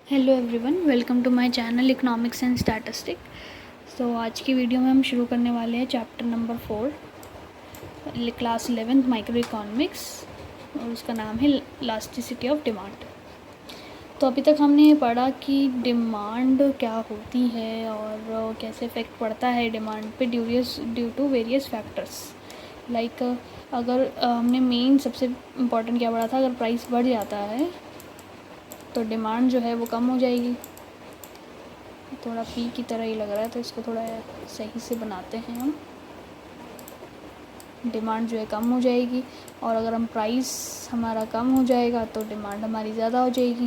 Hello everyone, welcome to my channel economics and statistic. So आज की video में हम शुरू करने वाले हैं chapter number 4, class 11th micro economics, और उसका नाम है इलास्टिसिटी ऑफ डिमांड। तो अभी तक हमने ये पढ़ा कि डिमांड क्या होती है और कैसे इफ़ेक्ट पड़ता है डिमांड पे due to various factors. Like अगर हमने मेन सबसे इम्पॉर्टेंट क्या पढ़ा था, अगर प्राइस बढ़ जाता है तो डिमांड जो है वो कम हो जाएगी। थोड़ा पी की तरह ही लग रहा है तो इसको थोड़ा सही से बनाते हैं हम। डिमांड जो है कम हो जाएगी, और अगर हम प्राइस हमारा कम हो जाएगा तो डिमांड हमारी ज़्यादा हो जाएगी,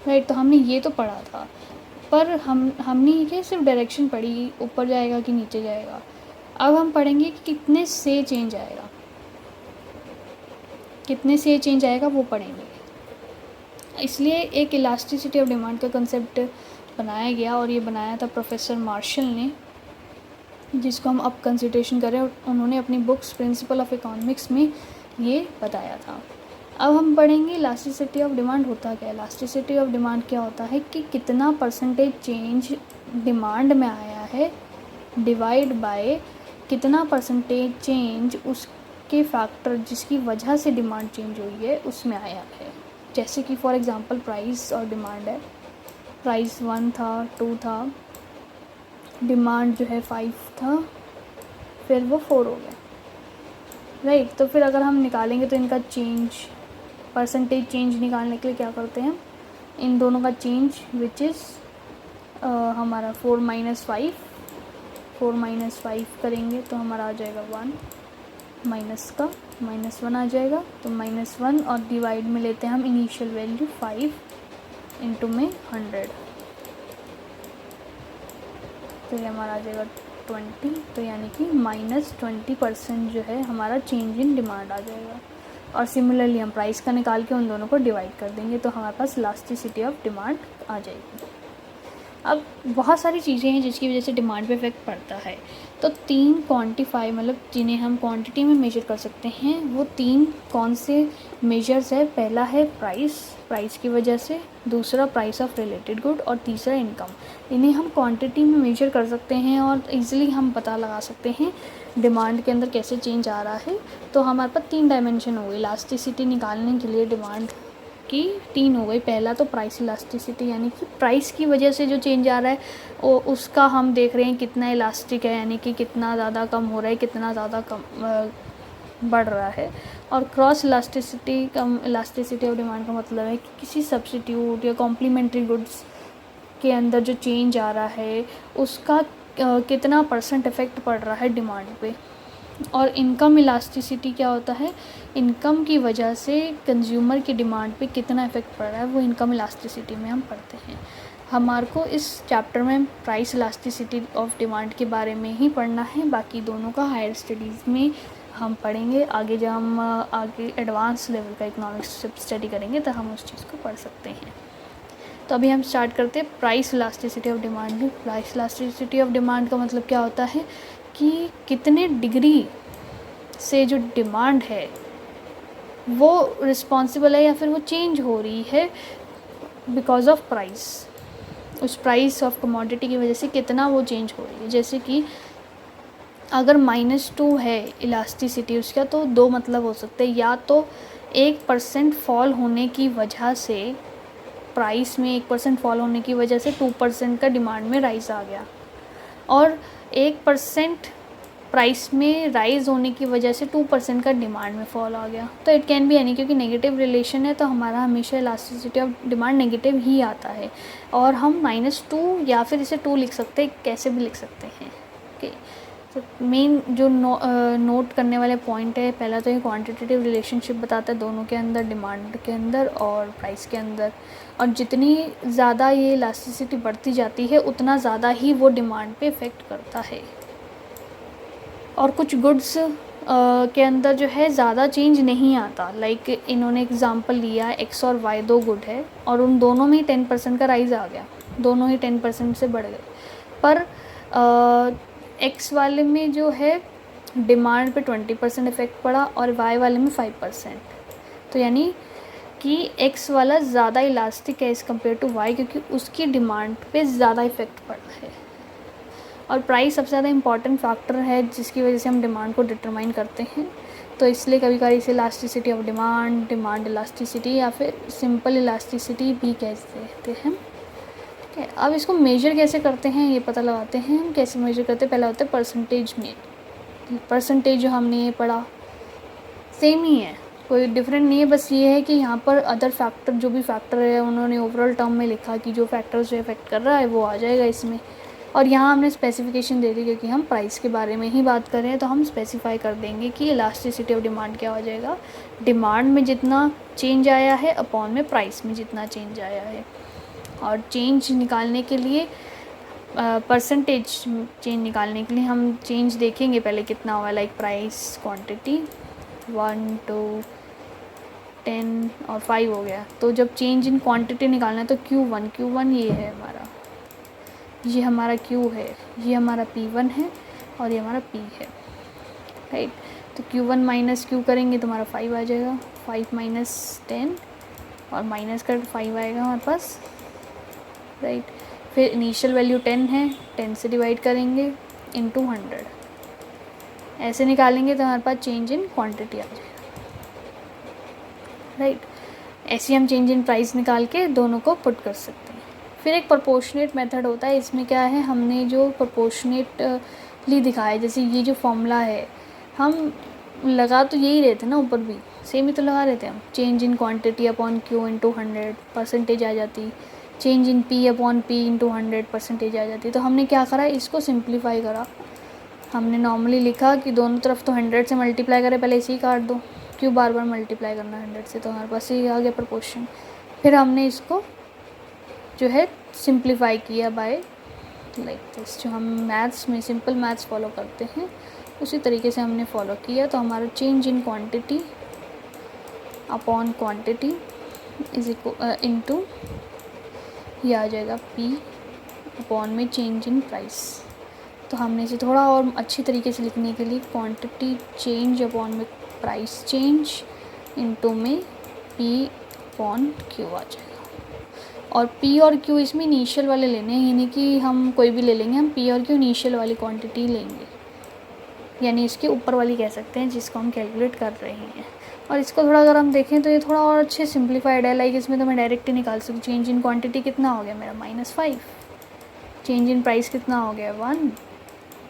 राइट। तो हमने ये तो पढ़ा था, पर हमने ये सिर्फ डायरेक्शन पढ़ी, ऊपर जाएगा कि नीचे जाएगा। अब हम पढ़ेंगे कि कितने से चेंज आएगा, कितने से चेंज आएगा वो पढ़ेंगे। इसलिए एक इलास्टिसिटी ऑफ डिमांड का कंसेप्ट बनाया गया, और ये बनाया था प्रोफेसर मार्शल ने, जिसको हम अब कंसिडरेशन करें। उन्होंने अपनी बुक्स प्रिंसिपल ऑफ इकोनॉमिक्स में ये बताया था। अब हम पढ़ेंगे इलास्टिसिटी ऑफ डिमांड होता क्या है। इलास्टिसिटी ऑफ डिमांड क्या होता है कि कितना परसेंटेज चेंज डिमांड में आया है डिवाइड बाय कितना परसेंटेज चेंज उसके फैक्टर जिसकी वजह से डिमांड चेंज हुई है उसमें आया है। जैसे कि फॉर एग्ज़ाम्पल प्राइस और डिमांड है। प्राइस 1 था, 2 था, डिमांड जो है 5 था, फिर वो 4 हो गया, राइट। तो फिर अगर हम निकालेंगे तो इनका चेंज, परसेंटेज चेंज निकालने के लिए क्या करते हैं, इन दोनों का चेंज विच इज़ हमारा 4 माइनस 5 करेंगे तो हमारा आ जाएगा 1, माइनस का -1 आ जाएगा, तो -1, और डिवाइड में लेते हैं हम इनिशियल वैल्यू 5 इंटू में 100, तो ये हमारा आ जाएगा 20। तो यानी कि -20% जो है हमारा चेंज इन डिमांड आ जाएगा। और सिमिलरली हम प्राइस का निकाल के उन दोनों को डिवाइड कर देंगे तो हमारे पास इलास्टिसिटी ऑफ डिमांड आ जाएगी। अब बहुत सारी चीज़ें हैं जिसकी वजह से डिमांड पे इफेक्ट पड़ता है। तो 3 क्वांटिफाई, मतलब जिन्हें हम क्वांटिटी में मेजर कर सकते हैं, वो 3 कौन से मेजर्स है। पहला है प्राइस की वजह से, दूसरा प्राइस ऑफ रिलेटेड गुड, और तीसरा इनकम। इन्हें हम क्वांटिटी में मेजर कर सकते हैं और इजीली हम पता लगा सकते हैं डिमांड के अंदर कैसे चेंज आ रहा है। तो हमारे पास 3 डायमेंशन हो गई इलास्टिसिटी निकालने के लिए। डिमांड की 3 हो गई। पहला तो प्राइस इलास्टिसिटी, यानी कि प्राइस की वजह से जो चेंज आ रहा है वो उसका हम देख रहे हैं कितना इलास्टिक है, यानी कि कितना ज़्यादा कम हो रहा है, कितना ज़्यादा कम बढ़ रहा है। और क्रॉस इलास्टिसिटी ऑफ डिमांड का मतलब है कि किसी सब्स्टिट्यूट या कॉम्प्लीमेंट्री गुड्स के अंदर जो चेंज आ रहा है उसका कितना % इफ़ेक्ट पड़ रहा है डिमांड पे। और इनकम इलास्टिसिटी क्या होता है, इनकम की वजह से कंज्यूमर की डिमांड पे कितना इफ़ेक्ट पड़ रहा है, वो इनकम इलास्टिसिटी में हम पढ़ते हैं। हमारे को इस चैप्टर में प्राइस इलास्टिसिटी ऑफ डिमांड के बारे में ही पढ़ना है, बाकी दोनों का हायर स्टडीज़ में हम पढ़ेंगे। आगे जब हम आगे एडवांस लेवल का इकोनॉमिक्स स्टडी करेंगे तो हम उस चीज़ को पढ़ सकते हैं। तो अभी हम स्टार्ट करते हैं price elasticity of demand. Price elasticity of demand का मतलब क्या होता है कि कितने डिग्री से जो डिमांड है वो रिस्पॉन्सिबल है या फिर वो चेंज हो रही है बिकॉज ऑफ प्राइस। उस प्राइस ऑफ कमोडिटी की वजह से कितना वो चेंज हो रही है। जैसे कि अगर -2 है इलास्टिसिटी उसका, तो 2 मतलब हो सकते हैं। या तो 1% फॉल होने की वजह से, प्राइस में 1% फॉल होने की वजह से 2% का डिमांड में राइज आ गया, और 1% प्राइस में राइज होने की वजह से 2% का डिमांड में फॉल आ गया। तो इट कैन बी एनी, क्योंकि नेगेटिव रिलेशन है तो हमारा हमेशा इलास्टिसिटी ऑफ डिमांड नेगेटिव ही आता है। और हम -2 या फिर इसे 2 लिख सकते हैं, कैसे भी लिख सकते हैं। ओके, तो मेन जो नोट करने वाले पॉइंट है, पहला तो ये क्वांटिटेटिव रिलेशनशिप बताता है दोनों के अंदर, डिमांड के अंदर और प्राइस के अंदर। और जितनी ज़्यादा ये इलास्टिसिटी बढ़ती जाती है उतना ज़्यादा ही वो डिमांड पे इफ़ेक्ट करता है। और कुछ गुड्स के अंदर जो है ज़्यादा चेंज नहीं आता। लाइक इन्होंने एग्जांपल लिया है X और Y, 2 गुड है और उन दोनों में ही 10% का राइज़ आ गया, दोनों ही 10% से बढ़ गए। पर X वाले में जो है डिमांड पे 20% इफ़ेक्ट पड़ा और Y वाले में 5%। तो यानी कि एक्स वाला ज़्यादा इलास्टिक है एज़ कम्पेयर टू वाई, क्योंकि उसकी डिमांड पे ज़्यादा इफ़ेक्ट पड़ रहा है। और प्राइस सबसे ज़्यादा इम्पॉर्टेंट फैक्टर है जिसकी वजह से हम डिमांड को डिटरमाइन करते हैं। तो इसलिए कभी कभी इसे elasticity of demand, demand elasticity या फिर सिंपल इलास्टिसिटी भी कहते हैं। ठीक है, अब इसको मेजर कैसे करते हैं ये पता लगाते हैं। हम कैसे मेजर करते हैं, पहला होता है परसेंटेज में। परसेंटेज जो हमने ये पढ़ा सेम ही है, कोई डिफरेंट नहीं है, बस ये है कि यहाँ पर अदर फैक्टर जो भी फैक्टर है उन्होंने ओवरऑल टर्म में लिखा कि जो फैक्टर्स जो इफेक्ट कर रहा है वो आ जाएगा इसमें। और यहाँ हमने स्पेसिफिकेशन दे दी क्योंकि हम प्राइस के बारे में ही बात कर रहे हैं, तो हम स्पेसिफाई कर देंगे कि इलास्टिसिटी ऑफ डिमांड क्या हो जाएगा, डिमांड में जितना चेंज आया है अपॉन में प्राइस में जितना चेंज आया है। और चेंज निकालने के लिए परसेंटेज चेंज निकालने के लिए हम चेंज देखेंगे पहले कितना हुआ, लाइक प्राइस, क्वांटिटी 1 2 10 और 5 हो गया। तो जब चेंज इन क्वांटिटी निकालना है तो Q1 ये है हमारा, ये हमारा Q है, ये हमारा P1 है और ये हमारा P है, राइट। तो Q1 माइनस Q करेंगे तो हमारा 5 आ जाएगा, 5 माइनस 10 और माइनस कर 5 आएगा हमारे पास, राइट। फिर इनिशियल वैल्यू 10 है, 10 से डिवाइड करेंगे इनटू 100, ऐसे निकालेंगे तो हमारे पास चेंज इन क्वांटिटी आ जाएगा, राइट। ऐसे हम चेंज इन प्राइस निकाल के दोनों को पुट कर सकते हैं। फिर एक प्रोपोर्शनेट मेथड होता है, इसमें क्या है, हमने जो प्रोपोर्शनेटली दिखाया, जैसे ये जो फॉर्मूला है हम लगा तो यही रहे थे ना, ऊपर भी सेम ही तो लगा रहे थे हम, change in quantity upon Q into 100 percentage आ जाती, change in P upon P into 100 percentage आ जाती। तो हमने क्या करा, इसको सिंप्लीफाई करा। हमने नॉर्मली लिखा कि दोनों तरफ तो 100 से मल्टीप्लाई करें, पहले इसे ही काट दो, क्यों बार बार मल्टीप्लाई करना 100 से, तो हमारे पास ये आ गया प्रपोर्शन। फिर हमने इसको जो है सिंप्लीफाई किया बाय लाइक दिस, जो हम मैथ्स में सिंपल मैथ्स फॉलो करते हैं उसी तरीके से हमने फॉलो किया। तो हमारा change in quantity upon quantity is equal into ये आ जाएगा P अपॉन में चेंज इन प्राइस। तो हमने इसे थोड़ा और अच्छी तरीके से लिखने के लिए क्वांटिटी चेंज अपॉन में प्राइस चेंज इनटू में P अपॉन Q आ जाएगा। और P और Q इसमें इनिशियल वाले लेने हैं, यानी कि हम कोई भी ले लेंगे, हम P और Q इनिशियल वाली क्वांटिटी लेंगे, यानी इसके ऊपर वाली कह सकते हैं जिसको हम कैलकुलेट कर रहे हैं। और इसको थोड़ा अगर हम देखें तो ये थोड़ा और अच्छे सिंप्लीफाइड है, लाइक इसमें तो मैं डायरेक्ट ही निकाल सकती हूँ। चेंज इन क्वांटिटी कितना हो गया मेरा -5, चेंज इन प्राइस कितना हो गया 1,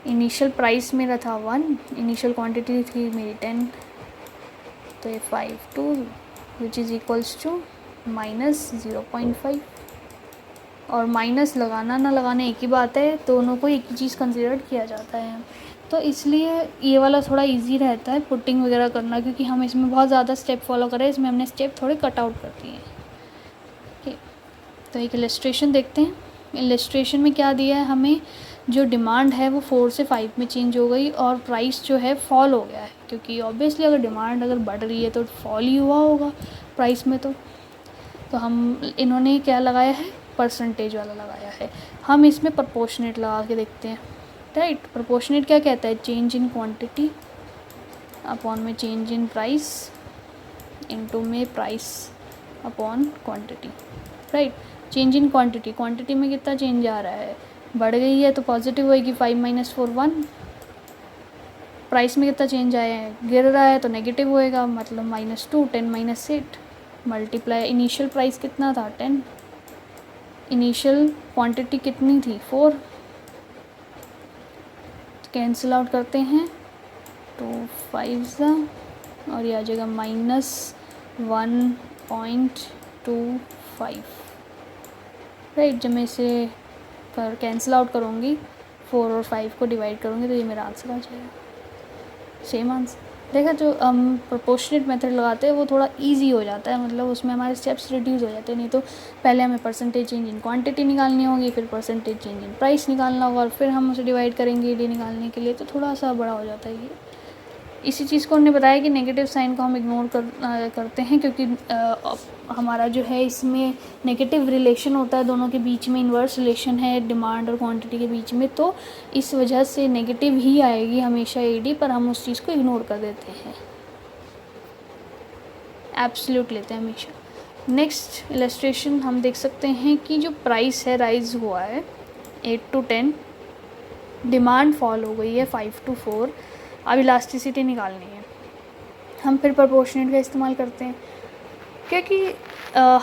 इनिशियल प्राइस मेरा था 1, इनिशियल क्वांटिटी थी मेरी 10, तो ये 5 2 विच इज़ इक्वल्स टू -0.5। और माइनस लगाना ना लगाना एक ही बात है, दोनों को एक ही चीज़ कंसिडर किया जाता है। तो इसलिए ये वाला थोड़ा इजी रहता है पुटिंग वगैरह करना, क्योंकि हम इसमें बहुत ज़्यादा स्टेप फॉलो करें, इसमें हमने स्टेप थोड़े कट आउट कर दिए हैं। ठीक, तो एक इलस्ट्रेशन देखते हैं। इलस्ट्रेशन में क्या दिया है हमें, जो डिमांड है वो 4 से 5 में चेंज हो गई और प्राइस जो है फॉल हो गया है, क्योंकि ऑब्वियसली अगर डिमांड अगर बढ़ रही है तो फॉल ही हुआ होगा प्राइस में। तो हम इन्होंने क्या लगाया है, परसेंटेज वाला लगाया है। हम इसमें प्रोपोर्शनेट लगा के देखते हैं, राइट। प्रोपोर्शनेट क्या कहता है, चेंज इन क्वांटिटी अपॉन में चेंज इन प्राइस इनटू में price upon quantity, right. Change in quantity, quantity में कितना चेंज आ रहा है, बढ़ गई है तो पॉजिटिव होएगी 5 - 4 1। प्राइस में कितना चेंज आया है, गिर रहा है तो नेगेटिव होएगा, मतलब -2 10 - 8 मल्टीप्लाई। इनिशियल प्राइस कितना था 10, इनिशियल क्वांटिटी कितनी थी 4, तो कैंसिल आउट करते हैं तो 5 और ये आ जाएगा -1.25, राइट। जब मैं इसे कैंसिल आउट करूँगी 4 और 5 को डिवाइड करूँगी तो ये मेरा आंसर आ जाएगा, सेम आंसर। देखा, जो हम प्रोपोर्शनेट मेथड लगाते हैं वो थोड़ा इजी हो जाता है, मतलब उसमें हमारे स्टेप्स रिड्यूस हो जाते हैं। नहीं तो पहले हमें परसेंटेज चेंज इन क्वांटिटी निकालनी होगी, फिर परसेंटेज चेंज इन प्राइस निकालना होगा और फिर हम उसे डिवाइड करेंगे डी निकालने के लिए, तो थोड़ा सा बड़ा हो जाता है ये। इसी चीज़ को उन्होंने बताया कि नेगेटिव साइन को हम इग्नोर करते हैं, क्योंकि हमारा जो है इसमें नेगेटिव रिलेशन होता है दोनों के बीच में, इन्वर्स रिलेशन है डिमांड और क्वांटिटी के बीच में, तो इस वजह से नेगेटिव ही आएगी हमेशा एडी, पर हम उस चीज़ को इग्नोर कर देते हैं, एब्सोल्यूट लेते हैं हमेशा। नेक्स्ट इलस्ट्रेशन हम देख सकते हैं कि जो प्राइस है राइज हुआ है 8 to 10, डिमांड फॉल हो गई है 5 to 4, अब इलास्टिसिटी निकालनी है। हम फिर प्रोपोर्शनेट का इस्तेमाल करते हैं क्योंकि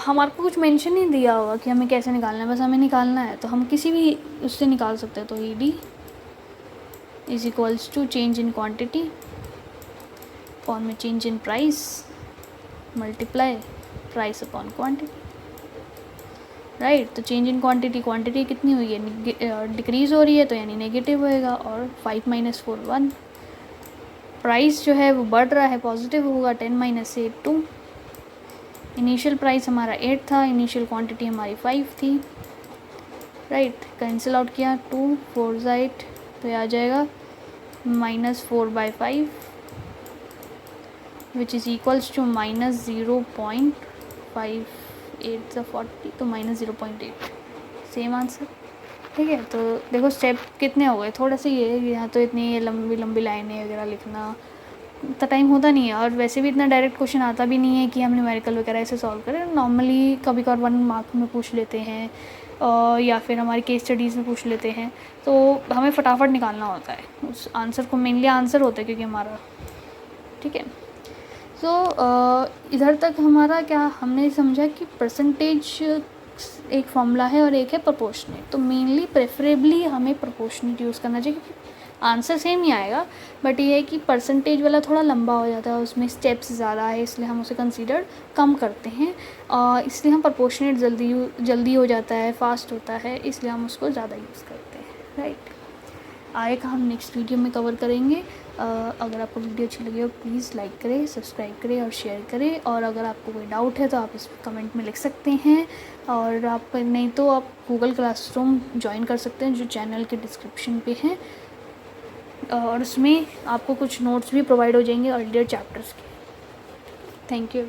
हमारे को कुछ मेंशन नहीं दिया होगा कि हमें कैसे निकालना है, बस हमें निकालना है तो हम किसी भी उससे निकाल सकते हैं। तो ED is equals to change in quantity form में change in price multiply price upon quantity, right. तो चेंज इन क्वांटिटी कितनी हुई है, डिक्रीज़ हो रही है तो यानी नेगेटिव होएगा, और 5 - 4 1। प्राइस जो है वो बढ़ रहा है, पॉजिटिव होगा, 10 - 8 2। इनिशियल प्राइस हमारा 8 था, इनिशियल क्वांटिटी हमारी 5 थी, राइट। कैंसिल आउट किया, 2 4 8, तो ये आ जाएगा -4/5 विच इज़ इक्वल्स टू -0.58 40, तो -0.8 सेम आंसर, ठीक है। तो देखो स्टेप कितने हो गए, थोड़ा सा ये है, यहाँ तो इतनी लंबी लंबी लाइनें वगैरह लिखना इतना टाइम होता नहीं है, और वैसे भी इतना डायरेक्ट क्वेश्चन आता भी नहीं है कि हम न्यूमेरिकल वगैरह ऐसे सॉल्व करें। नॉर्मली कभी कभार 1 मार्क में पूछ लेते हैं या फिर हमारी केस स्टडीज़ में पूछ लेते हैं, तो हमें फटाफट निकालना होता है उस आंसर को, मेनली आंसर होता है क्योंकि हमारा, ठीक है। तो इधर तक हमारा क्या हमने समझा कि परसेंटेज एक फॉर्मूला है और एक है प्रोपोर्शनेट। तो मेनली प्रेफरेबली हमें प्रोपोर्शनेट यूज़ करना चाहिए क्योंकि आंसर सेम ही आएगा, बट ये है कि परसेंटेज वाला थोड़ा लंबा हो जाता है, उसमें स्टेप्स ज़्यादा है, इसलिए हम उसे कंसीडर कम करते हैं। इसलिए हम प्रोपोर्शनेट जल्दी हो जाता है, फास्ट होता है, इसलिए हम उसको ज़्यादा यूज़ करते हैं, राइट। आएगा हम नेक्स्ट वीडियो में कवर करेंगे। अगर आपको वीडियो अच्छी लगी हो प्लीज़ लाइक करें, सब्सक्राइब करें और शेयर करें, और अगर आपको कोई डाउट है तो आप इस कमेंट में लिख सकते हैं, और आप नहीं तो आप गूगल क्लासरूम ज्वाइन कर सकते हैं जो चैनल के डिस्क्रिप्शन पे हैं, और उसमें आपको कुछ नोट्स भी प्रोवाइड हो जाएंगे अर्लियर चैप्टर्स के। Thank you.